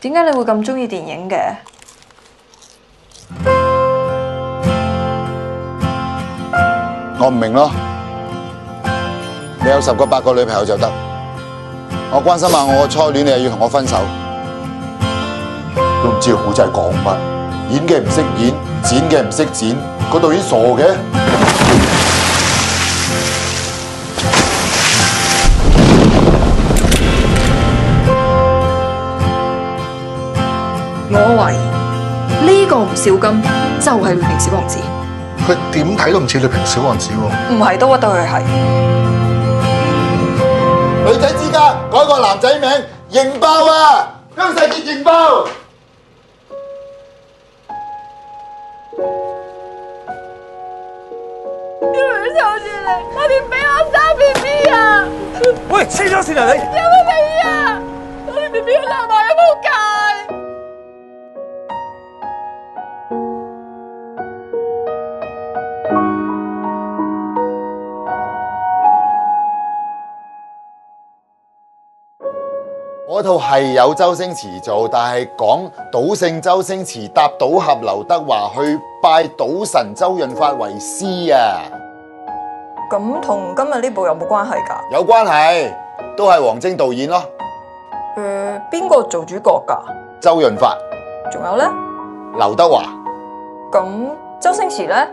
點解你會咁中意電影嘅？我唔明咯。你有10個8個女朋友就得，我關心下我個初戀，你又要同我分手，都唔知個古仔講乜，演嘅唔識演，剪嘅唔識剪，個導演傻嘅。我懷疑呢個吳少金就係綠萍小王子，佢點睇都唔似綠萍小王子喎。唔係都屈到佢係。女仔之家改個男仔名，型爆啊！姜世傑型爆。收住你，快啲俾我生 B B 啊！喂，黐咗線啊你！有冇 B B 啊？我哋 B B 好難買，有冇戒？嗰套係有周星馳做，但係講賭聖周星馳搭賭俠劉德華去拜賭神周潤發為師啊！咁同今日呢部有冇關係㗎？有關係，都係王晶導演咯。邊個做主角㗎？周潤發、仲有咧？劉德華。咁周星馳咧？